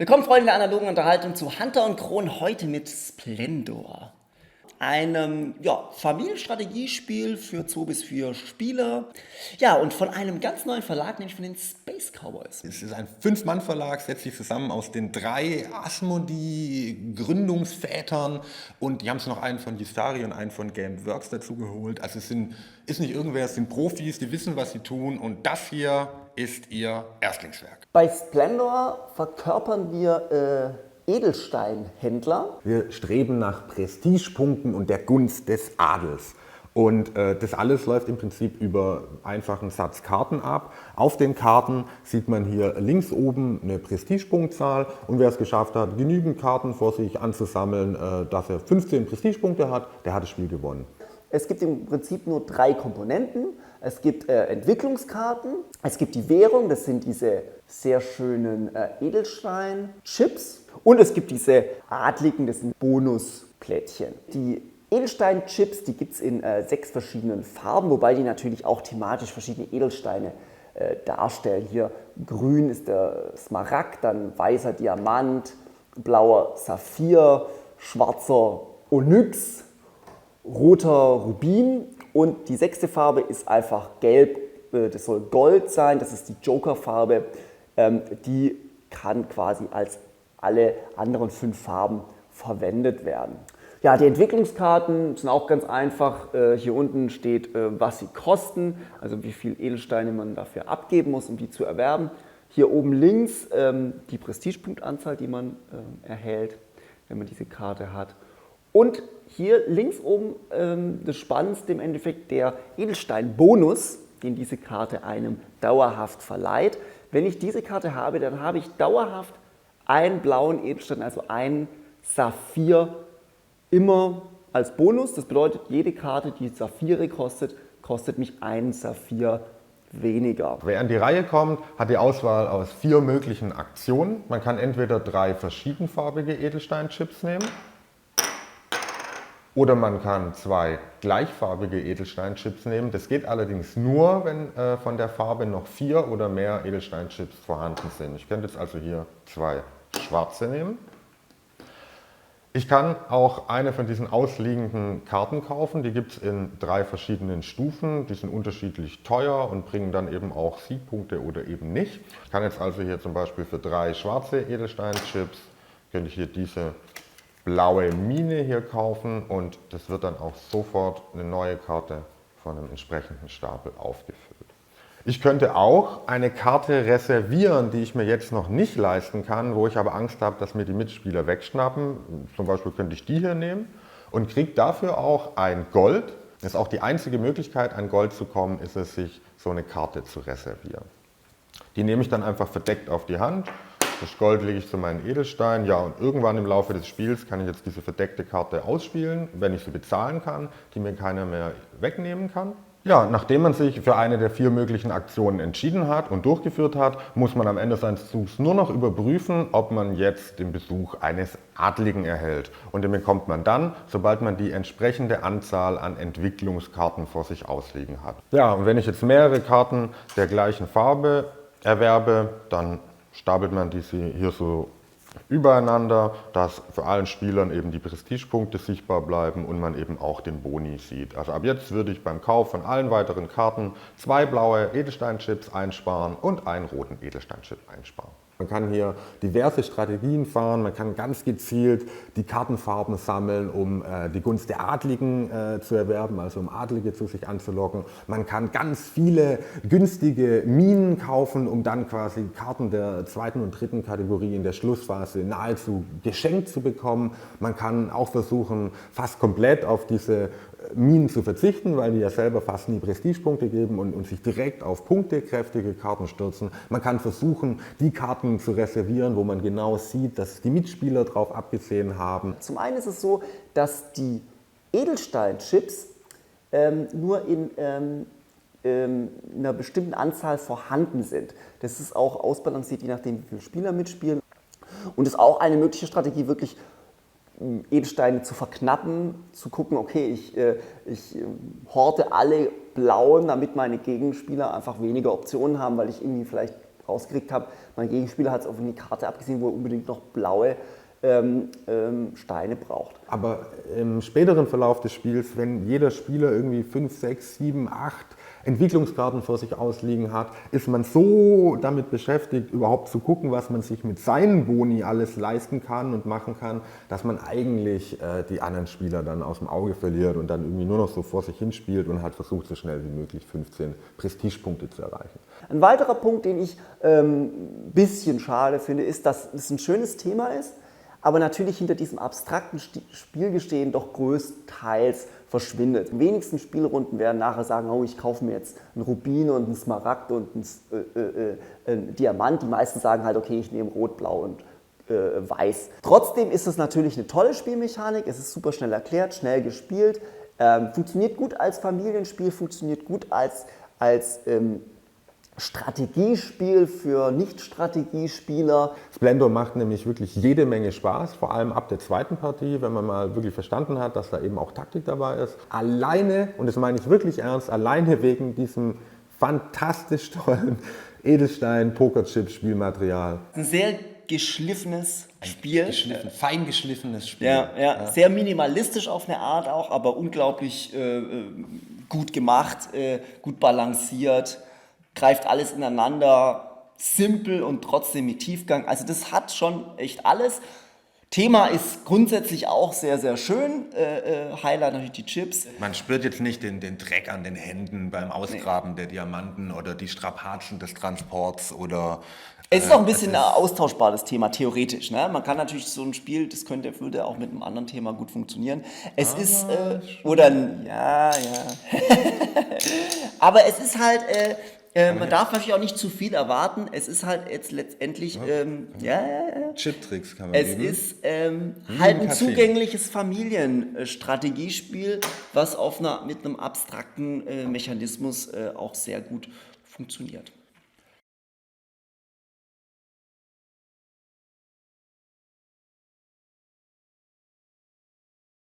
Willkommen, Freunde der analogen Unterhaltung, zu Hunter und Kron, heute mit Splendor. Einem Familienstrategiespiel für 2 bis 4 Spieler. Ja, und von einem ganz neuen Verlag, nämlich von den Space Cowboys. Es ist ein 5-Mann-Verlag, setzt sich zusammen aus den 3 Asmodee-Gründungsvätern und die haben sich noch einen von Ystari und einen von Gameworks dazu geholt. Also ist nicht irgendwer, es sind Profis, die wissen, was sie tun, und das hier ist ihr Erstlingswerk. Bei Splendor verkörpern wir Edelsteinhändler. Wir streben nach Prestigepunkten und der Gunst des Adels. Und das alles läuft im Prinzip über einfachen Satz Karten ab. Auf den Karten sieht man hier links oben eine Prestigepunktzahl, und wer es geschafft hat, genügend Karten vor sich anzusammeln, dass er 15 Prestigepunkte hat, der hat das Spiel gewonnen. Es gibt im Prinzip nur 3 Komponenten. Es gibt Entwicklungskarten, es gibt die Währung, das sind diese sehr schönen Edelstein-Chips, und es gibt diese adligen, das sind Bonusplättchen. Die Edelstein-Chips, die gibt es in 6 verschiedenen Farben, wobei die natürlich auch thematisch verschiedene Edelsteine darstellen. Hier grün ist der Smaragd, dann weißer Diamant, blauer Saphir, schwarzer Onyx, roter Rubin, und die 6. Farbe ist einfach gelb, das soll Gold sein, das ist die Joker-Farbe, die kann quasi als alle anderen 5 Farben verwendet werden. Ja, die Entwicklungskarten sind auch ganz einfach. Hier unten steht, was sie kosten, also wie viel Edelsteine man dafür abgeben muss, um die zu erwerben. Hier oben links die Prestigepunktanzahl, die man erhält, wenn man diese Karte hat. Und hier links oben das Spannendste im Endeffekt, der Edelstein-Bonus, den diese Karte einem dauerhaft verleiht. Wenn ich diese Karte habe, dann habe ich dauerhaft einen blauen Edelstein, also einen Saphir, immer als Bonus. Das bedeutet, jede Karte, die Saphire kostet, kostet mich einen Saphir weniger. Wer an die Reihe kommt, hat die Auswahl aus 4 möglichen Aktionen. Man kann entweder 3 verschiedenfarbige Edelsteinchips nehmen, oder man kann 2 gleichfarbige Edelsteinchips nehmen. Das geht allerdings nur, wenn von der Farbe noch 4 oder mehr Edelsteinchips vorhanden sind. Ich könnte jetzt also hier 2 schwarze nehmen. Ich kann auch eine von diesen ausliegenden Karten kaufen. Die gibt es in 3 verschiedenen Stufen. Die sind unterschiedlich teuer und bringen dann eben auch Siegpunkte oder eben nicht. Ich kann jetzt also hier zum Beispiel für 3 schwarze Edelsteinchips, könnte ich hier diese blaue Mine hier kaufen, und das wird dann auch sofort eine neue Karte von einem entsprechenden Stapel aufgefüllt. Ich könnte auch eine Karte reservieren, die ich mir jetzt noch nicht leisten kann, wo ich aber Angst habe, dass mir die Mitspieler wegschnappen. Zum Beispiel könnte ich die hier nehmen und kriege dafür auch ein Gold. Das ist auch die einzige Möglichkeit, an Gold zu kommen, ist es, sich so eine Karte zu reservieren. Die nehme ich dann einfach verdeckt auf die Hand. Das Gold lege ich zu meinen Edelsteinen. Ja, und irgendwann im Laufe des Spiels kann ich jetzt diese verdeckte Karte ausspielen, wenn ich sie bezahlen kann, die mir keiner mehr wegnehmen kann. Ja, nachdem man sich für eine der 4 möglichen Aktionen entschieden hat und durchgeführt hat, muss man am Ende seines Zugs nur noch überprüfen, ob man jetzt den Besuch eines Adligen erhält. Und den bekommt man dann, sobald man die entsprechende Anzahl an Entwicklungskarten vor sich ausliegen hat. Ja, und wenn ich jetzt mehrere Karten der gleichen Farbe erwerbe, dann stapelt man diese hier so übereinander, dass für allen Spielern eben die Prestigepunkte sichtbar bleiben und man eben auch den Boni sieht. Also ab jetzt würde ich beim Kauf von allen weiteren Karten 2 blaue Edelsteinchips einsparen und einen roten Edelsteinchip einsparen. Man kann hier diverse Strategien fahren, man kann ganz gezielt die Kartenfarben sammeln, um die Gunst der Adligen zu erwerben, also um Adlige zu sich anzulocken. Man kann ganz viele günstige Minen kaufen, um dann quasi Karten der 2. und 3. Kategorie in der Schlussphase nahezu geschenkt zu bekommen. Man kann auch versuchen, fast komplett auf diese Minen zu verzichten, weil die ja selber fast nie Prestigepunkte geben und sich direkt auf punktekräftige Karten stürzen. Man kann versuchen, die Karten zu reservieren, wo man genau sieht, dass die Mitspieler darauf abgesehen haben. Zum einen ist es so, dass die Edelsteinchips nur in einer bestimmten Anzahl vorhanden sind. Das ist auch ausbalanciert, je nachdem, wie viele Spieler mitspielen. Und ist auch eine mögliche Strategie, wirklich Edelsteine zu verknappen, zu gucken, okay, ich horte alle blauen, damit meine Gegenspieler einfach weniger Optionen haben, weil ich irgendwie vielleicht rausgekriegt habe, mein Gegenspieler hat es auf eine Karte abgesehen, wo er unbedingt noch blaue Steine braucht. Aber im späteren Verlauf des Spiels, wenn jeder Spieler irgendwie 5, 6, 7, 8 Entwicklungskarten vor sich ausliegen hat, ist man so damit beschäftigt, überhaupt zu gucken, was man sich mit seinen Boni alles leisten kann und machen kann, dass man eigentlich die anderen Spieler dann aus dem Auge verliert und dann irgendwie nur noch so vor sich hinspielt und halt versucht, so schnell wie möglich 15 Prestigepunkte zu erreichen. Ein weiterer Punkt, den ich ein bisschen schade finde, ist, dass es ein schönes Thema ist, aber natürlich hinter diesem abstrakten Spielgestehen doch größtenteils verschwindet. Die wenigsten Spielrunden werden nachher sagen, oh, ich kaufe mir jetzt einen Rubin und einen Smaragd und einen Diamant. Die meisten sagen halt, okay, ich nehme Rot, Blau und Weiß. Trotzdem ist es natürlich eine tolle Spielmechanik, es ist super schnell erklärt, schnell gespielt, funktioniert gut als Familienspiel, funktioniert gut als Strategiespiel für Nicht-Strategiespieler. Splendor macht nämlich wirklich jede Menge Spaß, vor allem ab der zweiten Partie, wenn man mal wirklich verstanden hat, dass da eben auch Taktik dabei ist. Alleine, und das meine ich wirklich ernst, alleine wegen diesem fantastisch tollen Edelstein-Pokerchip-Spielmaterial. Ein sehr geschliffenes Spiel. Fein geschliffenes Spiel. Ja. Sehr minimalistisch auf eine Art auch, aber unglaublich gut gemacht, gut balanciert. Greift alles ineinander, simpel und trotzdem mit Tiefgang. Also das hat schon echt alles. Thema ist grundsätzlich auch sehr, sehr schön. Highlight natürlich die Chips. Man spürt jetzt nicht den Dreck an den Händen beim Ausgraben der Diamanten oder die Strapazen des Transports oder... Es ist auch ein bisschen austauschbar, das Thema, theoretisch. Ne? Man kann natürlich so ein Spiel, das würde auch mit einem anderen Thema gut funktionieren. Es ist, ja. Aber es ist halt... man darf natürlich auch nicht zu viel erwarten. Es ist halt jetzt letztendlich, Chip-Tricks kann man es ist halt ein zugängliches Familienstrategiespiel, was mit einem abstrakten Mechanismus auch sehr gut funktioniert.